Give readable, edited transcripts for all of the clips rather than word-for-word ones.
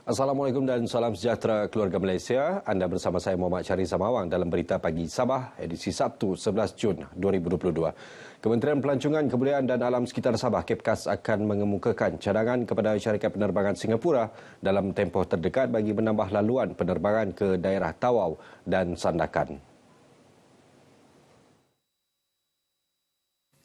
Assalamualaikum dan salam sejahtera keluarga Malaysia. Anda bersama saya Muhammad Syarif Samawang dalam Berita Pagi Sabah edisi Sabtu 11 Jun 2022. Kementerian Pelancongan, Kebudayaan dan Alam Sekitar Sabah KEPKAS akan mengemukakan cadangan kepada syarikat penerbangan Singapura dalam tempoh terdekat bagi menambah laluan penerbangan ke daerah Tawau dan Sandakan.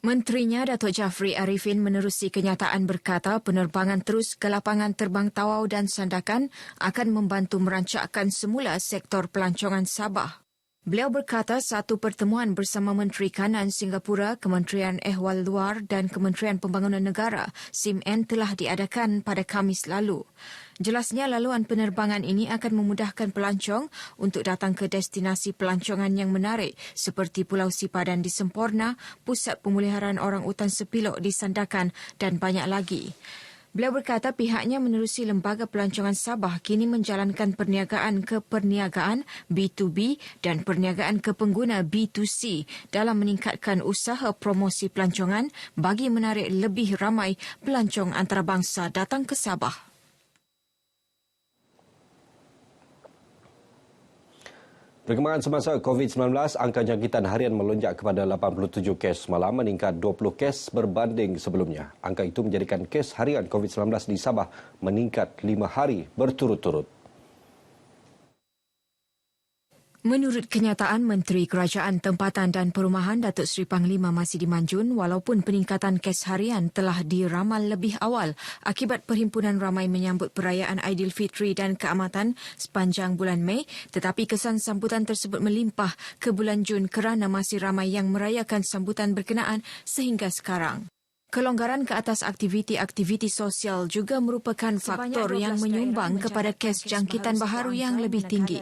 Menterinya Datuk Jafri Arifin menerusi kenyataan berkata penerbangan terus ke lapangan terbang Tawau dan Sandakan akan membantu merancakkan semula sektor pelancongan Sabah. Beliau berkata satu pertemuan bersama Menteri Kanan Singapura, Kementerian Ehwal Luar dan Kementerian Pembangunan Negara (SIMN) telah diadakan pada Khamis lalu. Jelasnya laluan penerbangan ini akan memudahkan pelancong untuk datang ke destinasi pelancongan yang menarik seperti Pulau Sipadan di Semporna, Pusat Pemuliharaan Orang Utan Sepilok di Sandakan dan banyak lagi. Beliau berkata pihaknya menerusi Lembaga Pelancongan Sabah kini menjalankan perniagaan ke perniagaan B2B dan perniagaan ke pengguna B2C dalam meningkatkan usaha promosi pelancongan bagi menarik lebih ramai pelancong antarabangsa datang ke Sabah. Perkembangan semasa COVID-19, angka jangkitan harian melonjak kepada 87 kes semalam meningkat 20 kes berbanding sebelumnya. Angka itu menjadikan kes harian COVID-19 di Sabah meningkat 5 hari berturut-turut. Menurut kenyataan Menteri Kerajaan Tempatan dan Perumahan Datuk Seri Panglima Masidi Manjun, walaupun peningkatan kes harian telah diramal lebih awal akibat perhimpunan ramai menyambut perayaan Aidilfitri dan keamatan sepanjang bulan Mei, tetapi kesan sambutan tersebut melimpah ke bulan Jun kerana masih ramai yang merayakan sambutan berkenaan sehingga sekarang. Kelonggaran ke atas aktiviti-aktiviti sosial juga merupakan faktor yang menyumbang kepada kes jangkitan baharu yang lebih tinggi.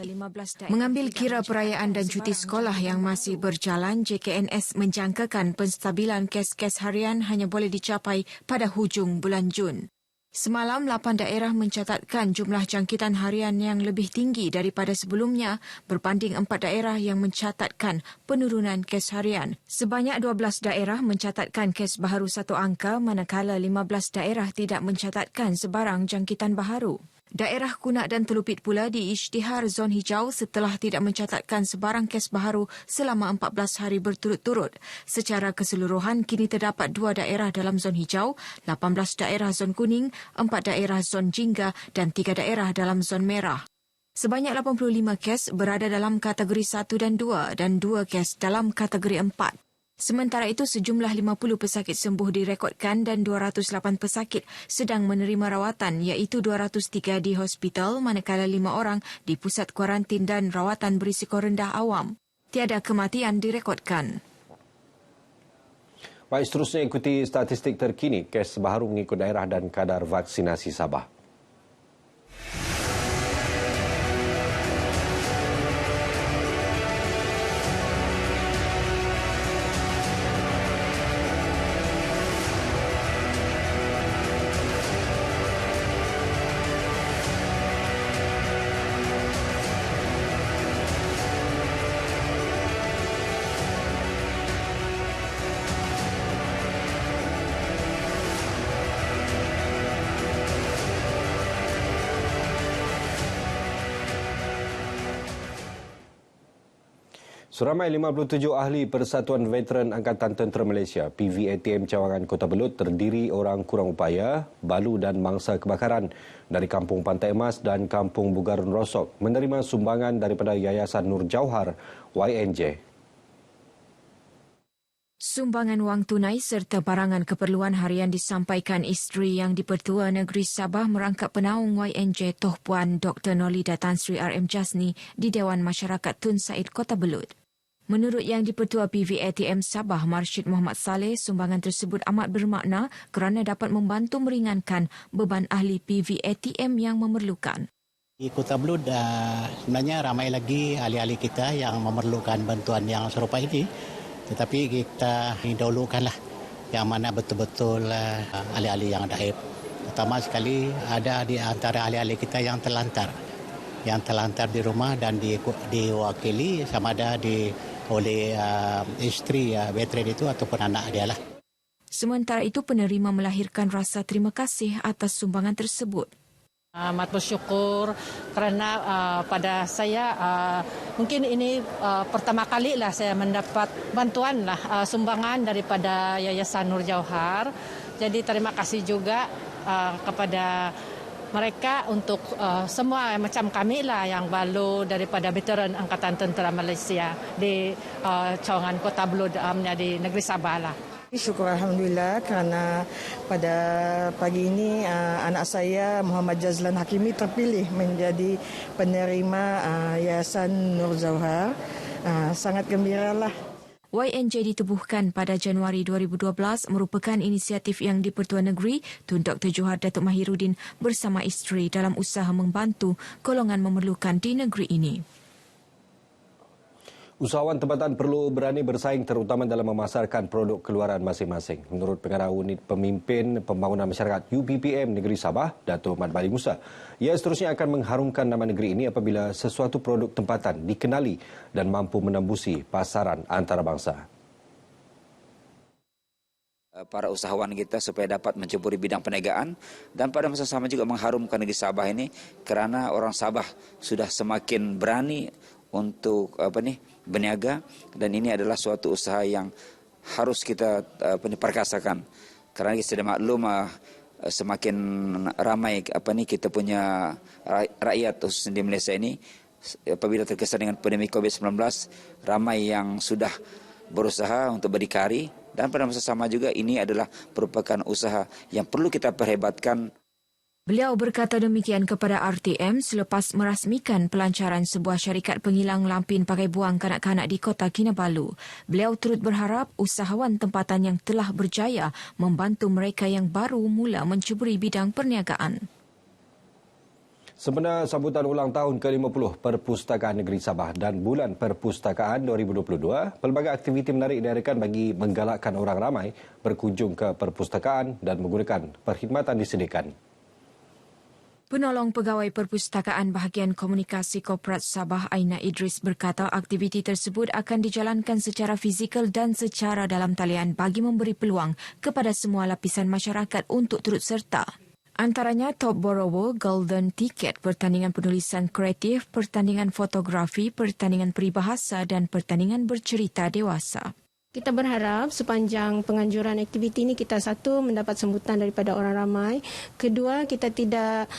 Mengambil kira perayaan dan cuti sekolah yang masih berjalan, JKNS menjangkakan penstabilan kes-kes harian hanya boleh dicapai pada hujung bulan Jun. Semalam, 8 daerah mencatatkan jumlah jangkitan harian yang lebih tinggi daripada sebelumnya berbanding 4 daerah yang mencatatkan penurunan kes harian. Sebanyak 12 daerah mencatatkan kes baharu satu angka manakala 15 daerah tidak mencatatkan sebarang jangkitan baharu. Daerah Kunak dan Telupit pula diisytihar zon hijau setelah tidak mencatatkan sebarang kes baharu selama 14 hari berturut-turut. Secara keseluruhan, kini terdapat 2 daerah dalam zon hijau, 18 daerah zon kuning, 4 daerah zon jingga dan 3 daerah dalam zon merah. Sebanyak 85 kes berada dalam kategori 1 dan 2 kes dalam kategori 4. Sementara itu, sejumlah 50 pesakit sembuh direkodkan dan 208 pesakit sedang menerima rawatan iaitu 203 di hospital manakala 5 orang di pusat kuarantin dan rawatan berisiko rendah awam. Tiada kematian direkodkan. Baik, seterusnya ikuti statistik terkini kes baharu mengikut daerah dan kadar vaksinasi Sabah. Seramai 57 ahli Persatuan Veteran Angkatan Tentera Malaysia PVATM Cawangan Kota Belud terdiri orang kurang upaya, balu dan mangsa kebakaran dari Kampung Pantai Emas dan Kampung Bugarun Rosok menerima sumbangan daripada Yayasan Nur Jauhar YNJ. Sumbangan wang tunai serta barangan keperluan harian disampaikan isteri yang di-Pertua Negeri Sabah merangkap penaung YNJ Toh Puan Dr. Nolida Tan Sri RM Jasni di Dewan Masyarakat Tun Said Kota Belud. Menurut Yang di-Pertua PVATM Sabah Marsyid Muhammad Saleh, sumbangan tersebut amat bermakna kerana dapat membantu meringankan beban ahli PVATM yang memerlukan. Di Kota Belud sebenarnya ramai lagi ahli-ahli kita yang memerlukan bantuan yang serupa ini. Tetapi kita dahulukanlah yang mana betul-betul ahli-ahli yang daib. Pertama sekali ada di antara ahli-ahli kita yang terlantar di rumah dan diwakili sama ada oleh isteri veteran itu ataupun anak dia lah. Sementara itu, penerima melahirkan rasa terima kasih atas sumbangan tersebut. Amat bersyukur kerana pada saya mungkin ini pertama kali lah saya mendapat bantuan lah sumbangan daripada Yayasan Nur Jauhar. Jadi terima kasih juga kepada mereka untuk semua macam kami lah yang balu daripada veteran Angkatan Tentera Malaysia di cawangan Kota Belud di negeri Sabah lah. Syukur Alhamdulillah kerana pada pagi ini anak saya Muhammad Jazlan Hakimi terpilih menjadi penerima Yayasan Nur Jauhar. Sangat gembiralah. YNJ ditubuhkan pada Januari 2012 merupakan inisiatif yang di-Pertuan Negeri Tun Dr. Johar Datuk Mahiruddin bersama isteri dalam usaha membantu golongan memerlukan di negeri ini. Usahawan tempatan perlu berani bersaing terutama dalam memasarkan produk keluaran masing-masing. Menurut Pengarah Unit Pemimpin Pembangunan Masyarakat UPPM Negeri Sabah, Datuk Mat Bali Musa, ia seterusnya akan mengharumkan nama negeri ini apabila sesuatu produk tempatan dikenali dan mampu menembusi pasaran antarabangsa. Para usahawan kita supaya dapat menceburi bidang perniagaan dan pada masa sama juga mengharumkan negeri Sabah ini kerana orang Sabah sudah semakin berani untuk berniaga dan ini adalah suatu usaha yang harus kita perkasakan kerana kita sudah maklum semakin ramai kita punya rakyat khususnya di Malaysia ini apabila terkesan dengan pandemi COVID-19 ramai yang sudah berusaha untuk berdikari dan pada masa sama juga ini adalah merupakan usaha yang perlu kita perhebatkan. Beliau berkata demikian kepada RTM selepas merasmikan pelancaran sebuah syarikat penghilang lampin pakai buang kanak-kanak di Kota Kinabalu. Beliau turut berharap usahawan tempatan yang telah berjaya membantu mereka yang baru mula menceburi bidang perniagaan. Sempena sambutan ulang tahun ke-50 Perpustakaan Negeri Sabah dan Bulan Perpustakaan 2022, pelbagai aktiviti menarik diadakan bagi menggalakkan orang ramai berkunjung ke perpustakaan dan menggunakan perkhidmatan disediakan. Penolong Pegawai Perpustakaan Bahagian Komunikasi Korporat Sabah Aina Idris berkata aktiviti tersebut akan dijalankan secara fizikal dan secara dalam talian bagi memberi peluang kepada semua lapisan masyarakat untuk turut serta. Antaranya Top Borrower, Golden Ticket, pertandingan penulisan kreatif, pertandingan fotografi, pertandingan peribahasa dan pertandingan bercerita dewasa. Kita berharap sepanjang penganjuran aktiviti ini kita satu mendapat sambutan daripada orang ramai. Kedua, kita tidak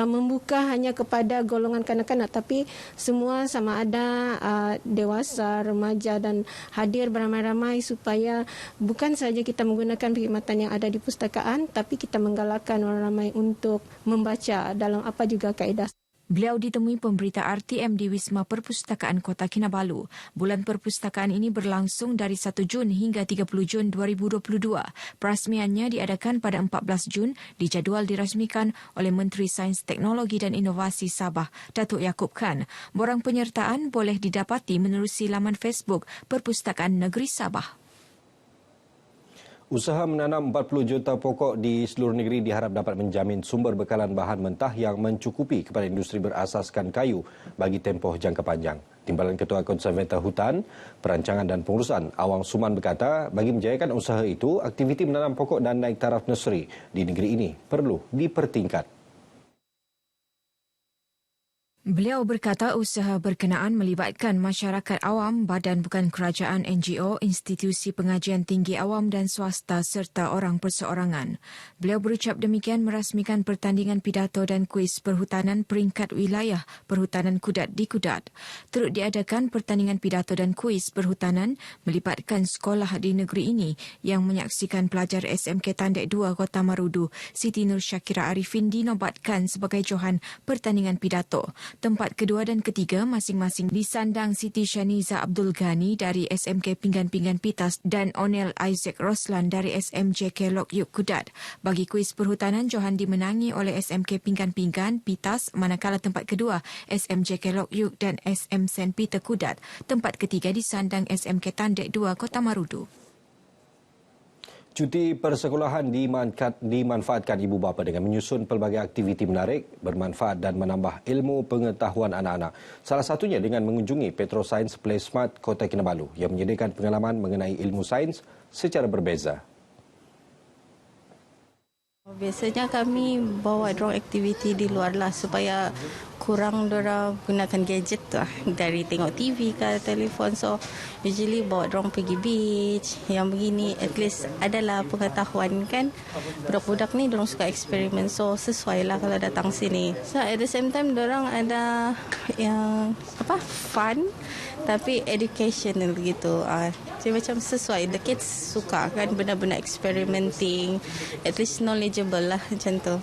membuka hanya kepada golongan kanak-kanak tapi semua sama ada dewasa, remaja dan hadir beramai-ramai supaya bukan saja kita menggunakan perkhidmatan yang ada di pustakaan tapi kita menggalakkan orang ramai untuk membaca dalam apa juga kaedah. Beliau ditemui pemberita RTM di Wisma Perpustakaan Kota Kinabalu. Bulan perpustakaan ini berlangsung dari 1 Jun hingga 30 Jun 2022. Perasmiannya diadakan pada 14 Jun, dijadual dirasmikan oleh Menteri Sains, Teknologi dan Inovasi Sabah, Datuk Yaakob Khan. Borang penyertaan boleh didapati menerusi laman Facebook Perpustakaan Negeri Sabah. Usaha menanam 40 juta pokok di seluruh negeri diharap dapat menjamin sumber bekalan bahan mentah yang mencukupi kepada industri berasaskan kayu bagi tempoh jangka panjang. Timbalan Ketua Konservator Hutan, Perancangan dan Pengurusan Awang Suman berkata, bagi menjayakan usaha itu, aktiviti menanam pokok dan naik taraf nursery di negeri ini perlu dipertingkat. Beliau berkata usaha berkenaan melibatkan masyarakat awam, badan bukan kerajaan NGO, institusi pengajian tinggi awam dan swasta serta orang perseorangan. Beliau berucap demikian merasmikan pertandingan pidato dan kuis perhutanan peringkat wilayah Perhutanan Kudat di Kudat. Turut diadakan pertandingan pidato dan kuis perhutanan melibatkan sekolah di negeri ini yang menyaksikan pelajar SMK Tandek 2 Kota Marudu, Siti Nur Syakira Arifin dinobatkan sebagai johan pertandingan pidato. Tempat kedua dan ketiga masing-masing disandang Siti Shaniza Abdul Ghani dari SMK Pinggan-Pinggan Pitas dan Onel Isaac Roslan dari SMJK Lok Yuk Kudat. Bagi kuis perhutanan, johan dimenangi oleh SMK Pinggan-Pinggan Pitas, manakala tempat kedua SMJK Lok Yuk dan SM St. Peter Kudat. Tempat ketiga disandang SMK Tandek 2 Kota Marudu. Cuti persekolahan dimanfaatkan ibu bapa dengan menyusun pelbagai aktiviti menarik, bermanfaat dan menambah ilmu pengetahuan anak-anak. Salah satunya dengan mengunjungi Petro Science Play Smart Kota Kinabalu yang menyediakan pengalaman mengenai ilmu sains secara berbeza. Biasanya kami bawa dorang aktiviti di luar lah supaya kurang dorang gunakan gadget lah, dari tengok TV ke telefon. So usually bawa dorang pergi beach yang begini, at least adalah pengetahuan kan. Budak-budak ni dorang suka eksperimen, so sesuai lah kalau datang sini. So at the same time dorang ada yang fun tapi educational gitu. Jadi macam sesuai, the kids suka kan benar-benar experimenting, at least knowledgeable lah macam tu.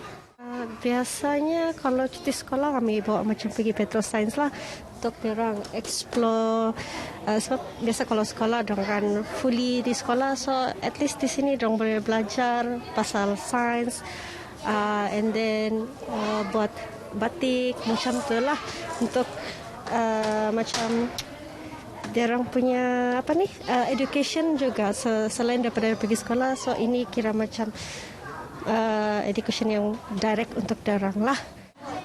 Biasanya kalau cuti sekolah kami bawa macam pergi Petro Science lah untuk orang explore. Sebab biasa kalau sekolah dorang kan fully di sekolah, so at least di sini dorang boleh belajar pasal sains, and then buat batik macam tu lah untuk macam diorang punya education juga selain daripada pergi sekolah. So ini kira macam education yang direct untuk diorang lah.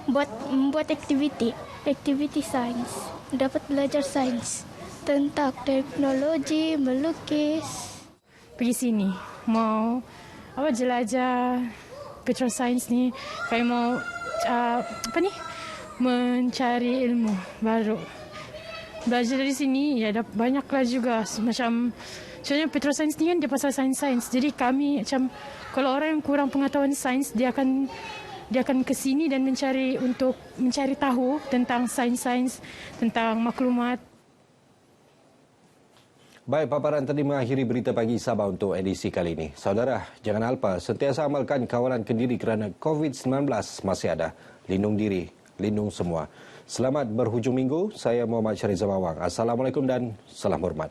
Membuat aktiviti sains, dapat belajar sains tentang teknologi, melukis. Pergi sini mau jelajah Petro Science ni, kayak mau mencari ilmu baru. Belajar dari sini ya banyaklah juga macam soalnya Petro Science ni kan dia pasal sains. Jadi kami macam kalau orang yang kurang pengetahuan sains dia akan ke sini dan mencari tahu tentang sains, tentang maklumat. Baik, paparan tadi mengakhiri berita pagi Sabah untuk edisi kali ini. Saudara, jangan lupa sentiasa amalkan kawalan kendiri kerana COVID-19 masih ada. Lindung diri, lindung semua. Selamat berhujung minggu. Saya Muhammad Syarif Zamawang. Assalamualaikum dan salam hormat.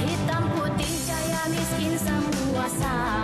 Hitam putih jaya miskin semua sama.